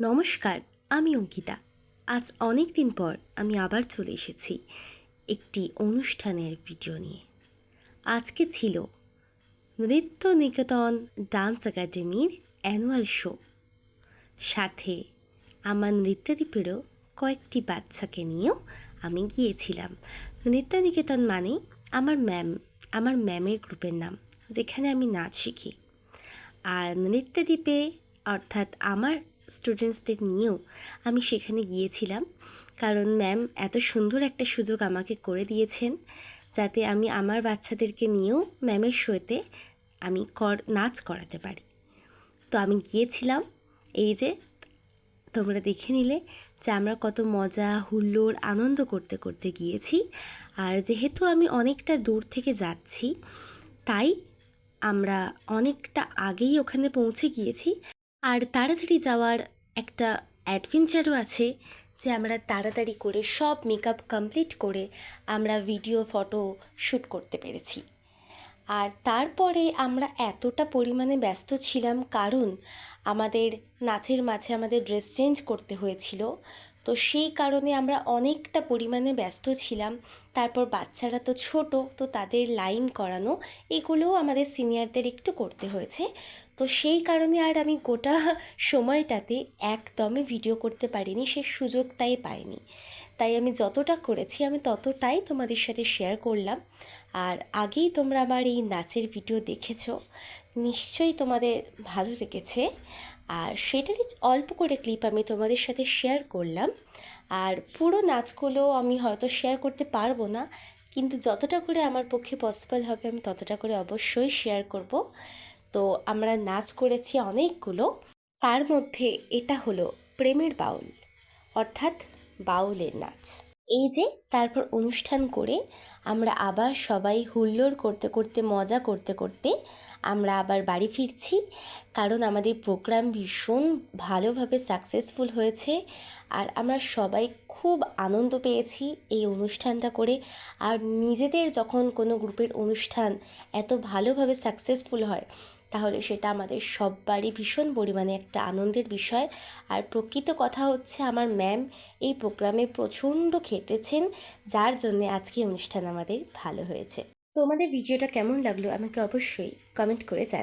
নমস্কার, আমি অঙ্কিতা। আজ অনেক দিন পর আমি আবার চলে এসেছি একটি অনুষ্ঠানের ভিডিও নিয়ে। আজকে ছিল নৃত্য নিকেতন ডান্স একাডেমির অ্যানুয়াল শো। সাথে আমার নৃত্যদীপেরও কয়েকটি বাচ্চাকে নিয়েও আমি গিয়েছিলাম। নৃত্য নিকেতন মানে আমার ম্যামের গ্রুপের নাম, যেখানে আমি নাচ শিখি। আর নৃত্যদীপে অর্থাৎ আমার স্টুডেন্টসদের নিয়েও আমি সেখানে গিয়েছিলাম, কারণ ম্যাম এত সুন্দর একটা সুযোগ আমাকে করে দিয়েছেন যাতে আমি আমার বাচ্চাদেরকে নিয়েও ম্যামের শোতে আমি নাচ করাতে পারি। তো আমি গিয়েছিলাম, এই যে তোমরা দেখে নিলে যে আমরা কত মজা হুল্লোড় আনন্দ করতে করতে গিয়েছি। আর যেহেতু আমি অনেকটা দূর থেকে যাচ্ছি, তাই আমরা অনেকটা আগেই ওখানে পৌঁছে গিয়েছি। আর তাড়াতাড়ি যাওয়ার একটা অ্যাডভেঞ্চারও আছে যে আমরা তাড়াতাড়ি করে সব মেকআপ কমপ্লিট করে আমরা ভিডিও ফটো শ্যুট করতে পেরেছি। আর তারপরে আমরা এতটা পরিমাণে ব্যস্ত ছিলাম কারণ আমাদের নাচের মাঝে আমাদের ড্রেস চেঞ্জ করতে হয়েছিল, তো সেই কারণে আমরা অনেকটা পরিমাণে ব্যস্ত ছিলাম। তারপর বাচ্চারা তো ছোট, তো তাদের লাইন করানো এগুলোও আমাদের সিনিয়রদের একটু করতে হয়েছে। তো সেই কারণে আর আমি গোটা সময়টাতে একদমই ভিডিও করতে পারিনি, সে সুযোগটাই পাইনি। তাই আমি যতটা করেছি আমি ততটাই তোমাদের সাথে শেয়ার করলাম। আর আগেই তোমরা আমার এই নাচের ভিডিও দেখেছো, নিশ্চয়ই তোমাদের ভালো লেগেছে। আর সেটারই অল্প করে ক্লিপ আমি তোমাদের সাথে শেয়ার করলাম। আর পুরো নাচগুলো আমি হয়তো শেয়ার করতে পারবো না, কিন্তু যতটা করে আমার পক্ষে পসিবল হবে আমি ততটা করে অবশ্যই শেয়ার করব। তো আমরা নাচ করেছি অনেকগুলো, তার মধ্যে এটা হলো প্রেমের বাউল, অর্থাৎ বাউলের নাচ। এই যে তারপর অনুষ্ঠান করে আমরা আবার সবাই হুল্লোড় করতে করতে মজা করতে করতে আমরা আবার বাড়ি ফিরছি, কারণ আমাদের প্রোগ্রাম ভীষণ ভালোভাবে সাকসেসফুল হয়েছে। আর আমরা সবাই খুব আনন্দ পেয়েছি এই অনুষ্ঠানটা করে। আর নিজেদের যখন কোনো গ্রুপের অনুষ্ঠান এত ভালোভাবে সাকসেসফুল হয়, তাহলে সেটা আমাদের সবারই ভীষণ পরিমাণে একটা আনন্দের বিষয়। আর প্রকৃত কথা হচ্ছে আমার ম্যাম এই প্রোগ্রামে প্রচণ্ড খেটেছেন, যার জন্যে আজকে অনুষ্ঠান আমাদের ভালো হয়েছে। তোমাদের ভিডিওটা কেমন লাগলো আমাকে অবশ্যই কমেন্ট করে জানাও।